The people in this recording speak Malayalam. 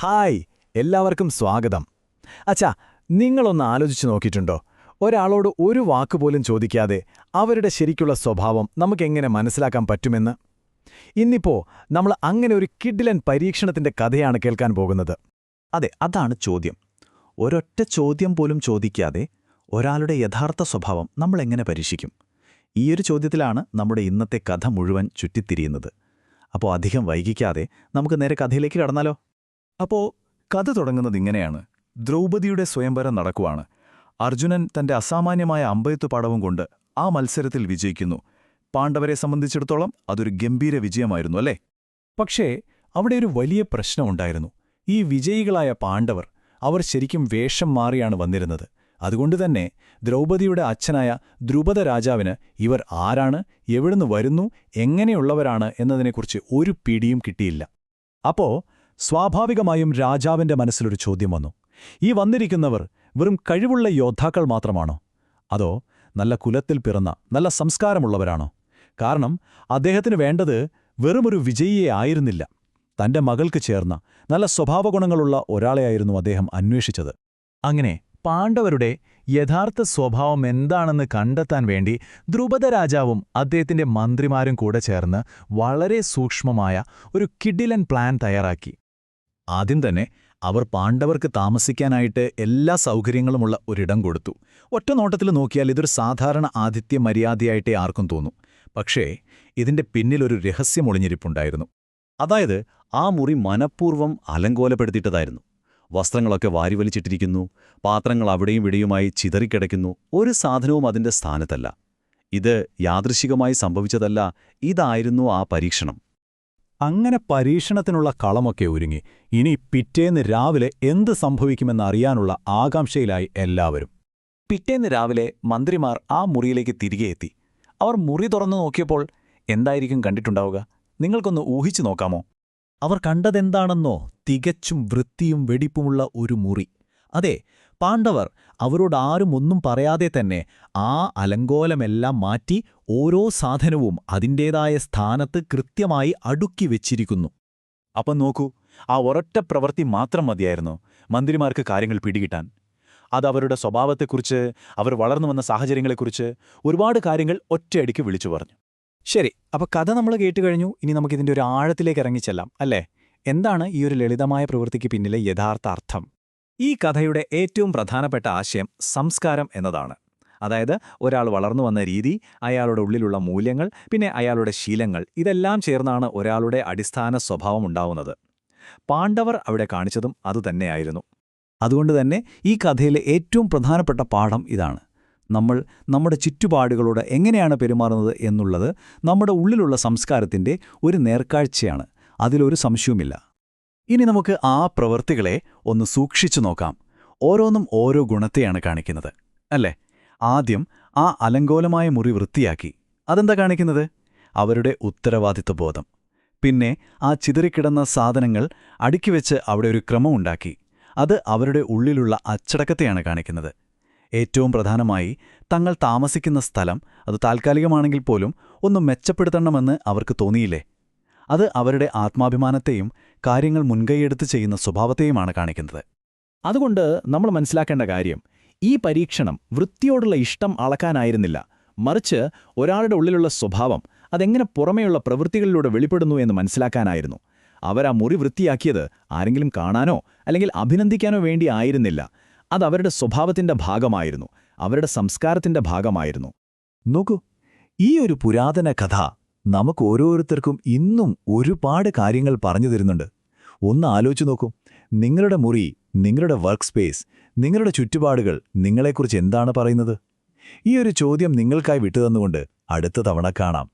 ഹായ്, എല്ലാവർക്കും സ്വാഗതം. അച്ഛാ, നിങ്ങളൊന്ന് ആലോചിച്ചു നോക്കിയിട്ടുണ്ടോ? ഒരാളോട് ഒരു വാക്കുപോലും ചോദിക്കാതെ അവരുടെ ശരിക്കുള്ള സ്വഭാവം നമുക്കെങ്ങനെ മനസ്സിലാക്കാൻ പറ്റുമെന്ന്? ഇന്നിപ്പോ നമ്മൾ അങ്ങനെ ഒരു കിഡിലൻ പരീക്ഷണത്തിന്റെ കഥയാണ് കേൾക്കാൻ പോകുന്നത്. അതെ, അതാണ് ചോദ്യം. ഒരൊറ്റ ചോദ്യം പോലും ചോദിക്കാതെ ഒരാളുടെ യഥാർത്ഥ സ്വഭാവം നമ്മളെങ്ങനെ പരീക്ഷിക്കും? ഈയൊരു ചോദ്യത്തിലാണ് നമ്മുടെ ഇന്നത്തെ കഥ മുഴുവൻ ചുറ്റിത്തിരിയുന്നത്. അപ്പോൾ അധികം വൈകിക്കാതെ നമുക്ക് നേരെ കഥയിലേക്ക് കടന്നാലോ? അപ്പോ കഥ തുടങ്ങുന്നത് ഇങ്ങനെയാണ്. ദ്രൗപദിയുടെ സ്വയംവരം നടക്കുവാണ്. അർജുനൻ തന്റെ അസാമാന്യമായ അമ്പെയ്ത്തുപാടവും കൊണ്ട് ആ മത്സരത്തിൽ വിജയിക്കുന്നു. പാണ്ഡവരെ സംബന്ധിച്ചിടത്തോളം അതൊരു ഗംഭീര വിജയമായിരുന്നു, അല്ലേ? പക്ഷേ അവിടെ ഒരു വലിയ പ്രശ്നമുണ്ടായിരുന്നു. ഈ വിജയികളായ പാണ്ഡവർ അവർ ശരിക്കും വേഷം മാറിയാണ് വന്നിരുന്നത്. അതുകൊണ്ടുതന്നെ ദ്രൗപദിയുടെ അച്ഛനായ ദ്രുപദ രാജാവിന് ഇവർ ആരാണ്, എവിടുന്ന് വരുന്നു, എങ്ങനെയുള്ളവരാണ് എന്നതിനെക്കുറിച്ച് ഒരു പിടിയും കിട്ടിയില്ല. അപ്പോ സ്വാഭാവികമായും രാജാവിന്റെ മനസ്സിലൊരു ചോദ്യം വന്നു. ഈ വന്നിരിക്കുന്നവർ വെറും കഴിവുള്ള യോദ്ധാക്കൾ മാത്രമാണോ? അതോ നല്ല കുലത്തിൽ പിറന്ന നല്ല സംസ്കാരമുള്ളവരാണോ? കാരണം അദ്ദേഹത്തിന് വേണ്ടത് വെറുമൊരു വിജയിയെ ആയിരുന്നില്ല. തന്റെ മകൾക്ക് ചേർന്ന നല്ല സ്വഭാവഗുണങ്ങളുള്ള ഒരാളെയായിരുന്നു അദ്ദേഹം അന്വേഷിച്ചത്. അങ്ങനെ പാണ്ഡവരുടെ യഥാർത്ഥ സ്വഭാവം എന്താണെന്ന് കണ്ടെത്താൻ വേണ്ടി ദ്രുപദ രാജാവും അദ്ദേഹത്തിന്റെ മന്ത്രിമാരും കൂടെ ചേർന്ന് വളരെ സൂക്ഷ്മമായ ഒരു കിഡിലൻ പ്ലാൻ തയ്യാറാക്കി. ആദ്യം തന്നെ അവർ പാണ്ഡവർക്ക് താമസിക്കാനായിട്ട് എല്ലാ സൗകര്യങ്ങളുമുള്ള ഒരിടം കൊടുത്തു. ഒറ്റ നോട്ടത്തിൽ നോക്കിയാൽ ഇതൊരു സാധാരണ ആതിഥ്യ മര്യാദയായിട്ടേ ആർക്കും തോന്നും. പക്ഷേ ഇതിന്റെ പിന്നിലൊരു രഹസ്യം ഒളിഞ്ഞിരിപ്പുണ്ടായിരുന്നു. അതായത് ആ മുറി മനഃപൂർവ്വം അലങ്കോലപ്പെടുത്തിയിട്ടതായിരുന്നു. വസ്ത്രങ്ങളൊക്കെ വാരിവലിച്ചിട്ടിരിക്കുന്നു, പാത്രങ്ങൾ അവിടെയും ഇവിടെയുമായി ചിതറിക്കിടക്കുന്നു. ഒരു സാധനവും അതിന്റെ സ്ഥാനത്തല്ല. ഇത് യാദൃശികമായി സംഭവിച്ചതല്ല, ഇതായിരുന്നു ആ പരീക്ഷണം. അങ്ങനെ പരീക്ഷണത്തിനുള്ള കളമൊക്കെ ഒരുങ്ങി. ഇനി പിറ്റേന്ന് രാവിലെ എന്ത് സംഭവിക്കുമെന്നറിയാനുള്ള ആകാംക്ഷയിലായി എല്ലാവരും. പിറ്റേന്ന് രാവിലെ മന്ത്രിമാർ ആ മുറിയിലേക്ക് തിരികെ എത്തി. അവർ മുറി തുറന്നു നോക്കിയപ്പോൾ എന്തായിരിക്കും കണ്ടിട്ടുണ്ടാവുക? നിങ്ങൾക്കൊന്ന് ഊഹിച്ചു നോക്കാമോ? അവർ കണ്ടതെന്താണെന്നോ? തികച്ചും വൃത്തിയും വെടിപ്പുമുള്ള ഒരു മുറി. അതെ, പാണ്ഡവർ അവരോട് ആരും ഒന്നും പറയാതെ തന്നെ ആ അലങ്കോലമെല്ലാം മാറ്റി ഓരോ സാധനവും അതിൻ്റേതായ സ്ഥാനത്ത് കൃത്യമായി അടുക്കി വെച്ചിരിക്കുന്നു. അപ്പം നോക്കൂ, ആ ഒരൊറ്റ പ്രവൃത്തി മാത്രം മതിയായിരുന്നു മന്ത്രിമാർക്ക് കാര്യങ്ങൾ പിടികിട്ടാൻ. അത് അവരുടെ സ്വഭാവത്തെക്കുറിച്ച്, അവർ വളർന്നു വന്ന സാഹചര്യങ്ങളെക്കുറിച്ച് ഒരുപാട് കാര്യങ്ങൾ ഒറ്റയടിക്ക് വിളിച്ചു പറഞ്ഞു. ശരി, അപ്പൊ കഥ നമ്മൾ കേട്ടുകഴിഞ്ഞു. ഇനി നമുക്കിതിന്റെ ഒരു ആഴത്തിലേക്ക് ഇറങ്ങിച്ചെല്ലാം, അല്ലേ? എന്താണ് ഈ ഒരു ലളിതമായ പ്രവൃത്തിക്ക് പിന്നിലെ യഥാർത്ഥ അർത്ഥം? ഈ കഥയുടെ ഏറ്റവും പ്രധാനപ്പെട്ട ആശയം സംസ്കാരം എന്നതാണ്. അതായത് ഒരാൾ വളർന്നു വന്ന രീതി, അയാളുടെ ഉള്ളിലുള്ള മൂല്യങ്ങൾ, പിന്നെ അയാളുടെ ശീലങ്ങൾ, ഇതെല്ലാം ചേർന്നാണ് ഒരാളുടെ അടിസ്ഥാന സ്വഭാവം ഉണ്ടാവുന്നത്. പാണ്ഡവർ അവിടെ കാണിച്ചതും അതുതന്നെയായിരുന്നു. അതുകൊണ്ടുതന്നെ ഈ കഥയിലെ ഏറ്റവും പ്രധാനപ്പെട്ട പാഠം ഇതാണ്. നമ്മൾ നമ്മുടെ ചുറ്റുപാടുകളോട് എങ്ങനെയാണ് പെരുമാറുന്നത് എന്നുള്ളത് നമ്മുടെ ഉള്ളിലുള്ള സംസ്കാരത്തിന്റെ ഒരു നേർക്കാഴ്ചയാണ്. അതിലൊരു സംശയവുമില്ല. ഇനി നമുക്ക് ആ പ്രവൃത്തികളെ ഒന്ന് സൂക്ഷിച്ചു നോക്കാം. ഓരോന്നും ഓരോ ഗുണത്തെയാണ് കാണിക്കുന്നത്, അല്ലേ? ആദ്യം ആ അലങ്കോലമായ മുറി വൃത്തിയാക്കി. അതെന്താ കാണിക്കുന്നത്? അവരുടെ ഉത്തരവാദിത്വബോധം. പിന്നെ ആ ചിതറിക്കിടന്ന സാധനങ്ങൾ അടുക്കിവെച്ച് അവിടെ ഒരു ക്രമമുണ്ടാക്കി. അത് അവരുടെ ഉള്ളിലുള്ള അച്ചടക്കത്തെയാണ് കാണിക്കുന്നത്. ഏറ്റവും പ്രധാനമായി തങ്ങൾ താമസിക്കുന്ന സ്ഥലം അത് താൽക്കാലികമാണെങ്കിൽ പോലും ഒന്ന് മെച്ചപ്പെടുത്തണമെന്ന് അവർക്ക് തോന്നിയില്ലേ? അത് അവരുടെ ആത്മാഭിമാനത്തെയും കാര്യങ്ങൾ മുൻകൈയെടുത്ത് ചെയ്യുന്ന സ്വഭാവത്തെയുമാണ് കാണിക്കുന്നത്. അതുകൊണ്ട് നമ്മൾ മനസ്സിലാക്കേണ്ട കാര്യം, ഈ പരീക്ഷണം വൃത്തിയോടുള്ള ഇഷ്ടം അളക്കാനായിരുന്നില്ല, മറിച്ച് ഒരാളുടെ ഉള്ളിലുള്ള സ്വഭാവം അതെങ്ങനെ പുറമേയുള്ള പ്രവൃത്തികളിലൂടെ വെളിപ്പെടുന്നു എന്ന് മനസ്സിലാക്കാനായിരുന്നു. അവരാ മുറി വൃത്തിയാക്കിയത് ആരെങ്കിലും കാണാനോ അല്ലെങ്കിൽ അഭിനന്ദിക്കാനോ വേണ്ടി ആയിരുന്നില്ല. അത് അവരുടെ സ്വഭാവത്തിന്റെ ഭാഗമായിരുന്നു, അവരുടെ സംസ്കാരത്തിന്റെ ഭാഗമായിരുന്നു. നോക്കൂ, ഈ ഒരു പുരാതന കഥ നമുക്ക് ഓരോരുത്തർക്കും ഇന്നും ഒരുപാട് കാര്യങ്ങൾ പറഞ്ഞു തരുന്നുണ്ട്. ഒന്ന് ആലോചിച്ചു നോക്കൂ. നിങ്ങളുടെ മുറി, നിങ്ങളുടെ വർക്ക് സ്പേസ്, നിങ്ങളുടെ ചുറ്റുപാടുകൾ നിങ്ങളെക്കുറിച്ച് എന്താണ് പറയുന്നത്? ഈ ഒരു ചോദ്യം നിങ്ങൾക്കായി വിട്ടുതന്നുകൊണ്ട് അടുത്ത തവണ കാണാം.